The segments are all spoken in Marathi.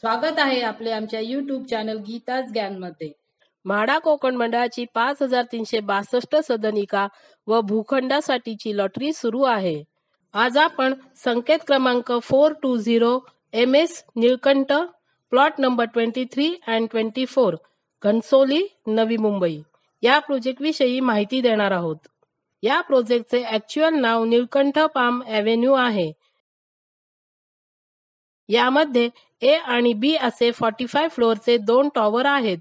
स्वागत आहे आपले आमच्या YouTube चॅनल गीताच ज्ञानमध्ये। म्हाडा कोकण मंडळाची 5362 सदनिका व भूखंडासाठीची लॉटरी सुरू आहे। आज आपण संकेत क्रमांक 420 MS Nilkanth plot number 23 and 24 Ghansoli Navi Mumbai या प्रोजेक्ट विषयी माहिती देणार आहोत। या प्रोजेक्टचे ॲक्च्युअल नाव निळकंठ पाम ॲव्हेन्यू आहे। यामध्ये ए आणि बी असे 45 फ्लोअरचे 2 टॉवर आहेत।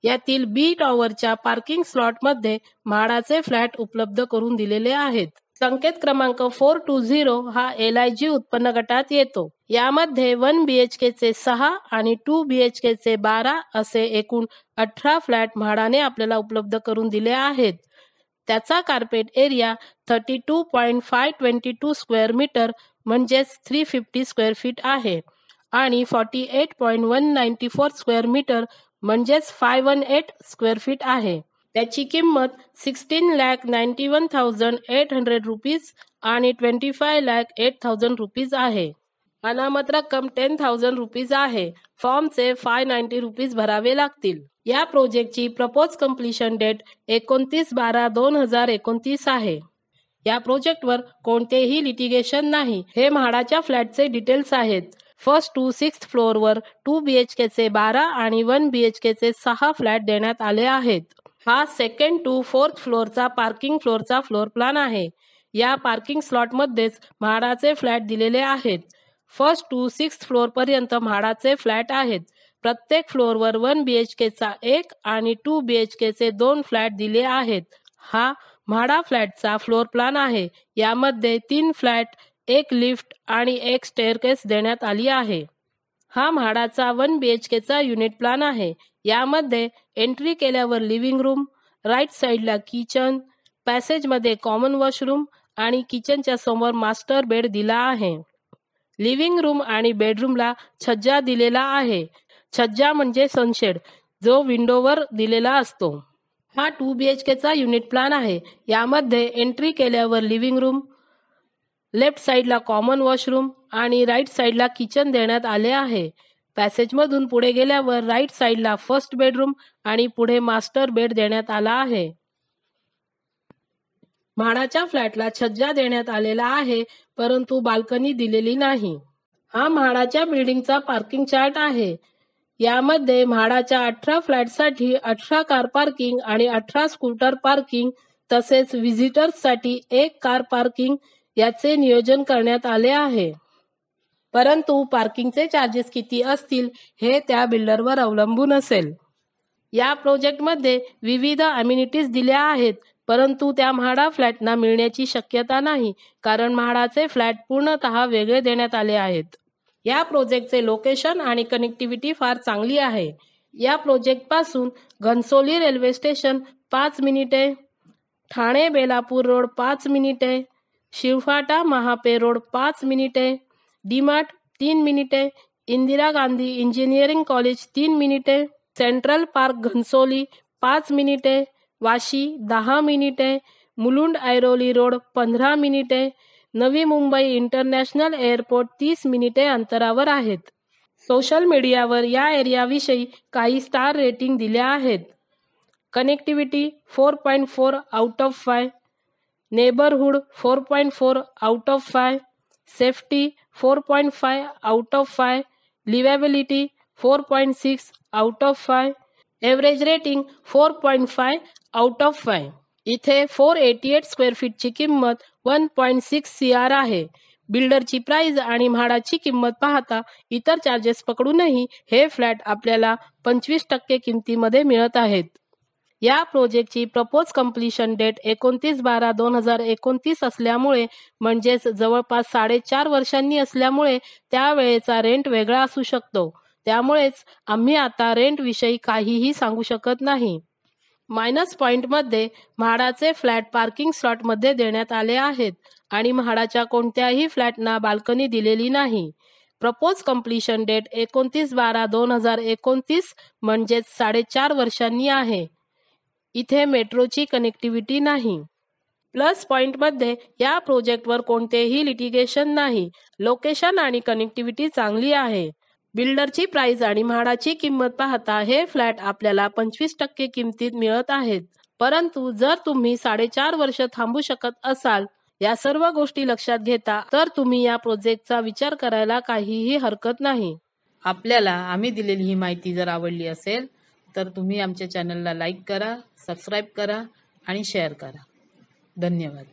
यातील बी टॉवरच्या पार्किंग स्लॉटमध्ये म्हाडाचे फ्लॅट उपलब्ध करून दिलेले आहेत। संकेत क्रमांक 420 हा LIG उत्पन्न गटात येतो। यामध्ये 1 BHK चे 6 आणि 2 BHK चे 12 असे एकूण 18 फ्लॅट म्हाडाने आपल्याला उपलब्ध करून दिले आहेत। त्याचा कार्पेट एरिया 32.522 स्क्वेअर मीटर म्हणजेच 350 स्क्वेअर फीट आहे आणि 48.194 स्क्वेअर मीटर म्हणजेच 518 स्क्वेअर फीट आहे। त्याची किंमत 16,91,800 रुपीज आणि 25,08,000 रुपीज आहे। अनामत रक्कम 10,000 रुपीज आहे। फॉर्मचे 590 रुपीज भरावे लागतील। या प्रोजेक्टची प्रपोज कंप्लीशन डेट 29/12/2029 आहे। या प्रोजेक्टवर कोणतेही लिटिगेशन नाही। हे म्हाडाच्या फ्लॅटचे डिटेल्स आहेत। फर्स्ट टू 6th फ्लोअरवर 2 BHK चे 12 आणि 1 BHK चे 6 फ्लॅट देण्यात आले आहेत। हा सेकंड टू 4th फ्लोअरचा पार्किंग फ्लोअरचा फ्लोअर प्लॅन आहे। या पार्किंग स्लॉटमध्येच म्हाडाचे फ्लॅट दिलेले आहेत। फर्स्ट टू 6th फ्लोअर पर्यंत म्हाडाचे फ्लॅट आहेत। प्रत्येक फ्लोअरवर 1 BHK चा 1 आणि 2 BHK चे 2 फ्लॅट दिले आहेत। हा म्हाडा फ्लॅटचा फ्लोअर प्लॅन आहे। यामध्ये 3 फ्लॅट, 1 लिफ्ट आणि 1 स्टेअरकेस देण्यात आली आहे। हा म्हाडाचा 1 BHK चा युनिट प्लॅन आहे। यामध्ये एंट्री केल्यावर लिव्हिंग रूम, राईट साईडला किचन, पॅसेजमध्ये कॉमन वॉशरूम आणि किचनच्या समोर मास्टर बेड दिला आहे। लिव्हिंग रूम आणि बेडरूमला छज्जा दिलेला आहे। छज्जा म्हणजे सनशेड जो विंडोवर दिलेला असतो। हा 2 BHK चा युनिट प्लॅन आहे। यामध्ये एंट्री केल्यावर लिव्हिंग रूम, लेफ्ट साईडला कॉमन वॉशरूम आणि राईट साईडला किचन देण्यात आले आहे। पॅसेजमधून पुढे गेल्यावर राईट साईडला फर्स्ट बेडरूम आणि पुढे मास्टर बेड देण्यात आला आहे। म्हाडाच्या फ्लॅटला छज्जा देण्यात आलेला आहे परंतु बाल्कनी दिलेली नाही। हा म्हाडाच्या बिल्डिंगचा पार्किंग चार्ट आहे। यामध्ये म्हाडाच्या 18 फ्लॅटसाठी 18 कार पार्किंग आणि 18 स्कूटर पार्किंग तसेच व्हिजिटर्ससाठी 1 कार पार्किंग याचे नियोजन करण्यात आले आहे। परंतु पार्किंगचे चार्जेस किती असतील हे त्या बिल्डरवर अवलंबून असेल। या प्रोजेक्टमध्ये विविध अम्युनिटीज दिल्या आहेत परंतु त्या म्हाडा फ्लॅटना मिळण्याची शक्यता नाही कारण म्हाडाचे फ्लॅट पूर्णतः वेगळे देण्यात आले आहेत। या प्रोजेक्टचे लोकेशन आणि कनेक्टिव्हिटी फार चांगली आहे। या प्रोजेक्टपासून घनसोली रेल्वे स्टेशन 5 मिनिटे, ठाणे बेलापूर रोड 5 मिनिटे, शिवफाटा महापे रोड 5 मिनिटे, डीमार्ट 3 मिनिटे, इंदिरा गांधी इंजिनिअरिंग कॉलेज 3 मिनिटे, सेंट्रल पार्क घनसोली 5 मिनिटे, वाशी 10 मिनिटे, मुलुंड ऐरोली रोड 15 मिनिटे, नवी मुंबई इंटरनॅशनल एअरपोर्ट 30 मिनिटे अंतरावर आहेत। सोशल मीडियावर या एरियाविषयी काही स्टार रेटिंग दिल्या आहेत। Connectivity 4.4 out of 5, neighbourhood 4.4 out of 5, safety 4.5 out of 5, लिव्हेबिलिटी 4.6 out of 5, average rating 4.5 out of 5। इथे 488 स्क्वेअर फीटची किंमत 1.6 CR आहे। बिल्डरची प्राइस आणि म्हाडाची किंमत पाहता इतर चार्जेस पकडूनही हे फ्लॅट आपल्याला 25% किमतीमध्ये मिळत आहेत। या प्रोजेक्टची प्रपोज कंप्लीशन डेट 29/12/2029 असल्यामुळे म्हणजेच जवळपास 4.5 वर्षांनी असल्यामुळे त्यावेळेचा रेंट वेगळा असू शकतो। त्यामुळेच आम्ही आता रेंट विषयी काहीही सांगू शकत नाही। मायनस पॉइंटमध्ये म्हाडाचे फ्लॅट पार्किंग स्लॉटमध्ये देण्यात आले आहेत आणि म्हाडाच्या कोणत्याही फ्लॅटना बाल्कनी दिलेली नाही। प्रपोज कंप्लीशन डेट 29/12/2029 म्हणजेच 4.5 वर्षांनी आहे। इथे मेट्रोची कनेक्टिव्हिटी नाही। प्लस पॉइंटमध्ये या प्रोजेक्टवर कोणतेही लिटिगेशन नाही। लोकेशन आणि कनेक्टिव्हिटी चांगली आहे। बिल्डरची प्राइस आणि म्हाडाची किंमत पाहता हे फ्लॅट आपल्याला 25% किमतीत मिळत आहेत. परंतु जर तुम्ही 4.5 वर्ष थांबू शकत असाल, या सर्व गोष्टी लक्षात घेता, तर तुम्ही या प्रोजेक्टचा विचार करायला काहीही हरकत नाही. आपल्याला आम्ही दिलेली ही माहिती जर आवडली असेल तर तुम्ही आमच्या चॅनलला लाईक करा, सबस्क्राईब करा आणि शेअर करा. धन्यवाद.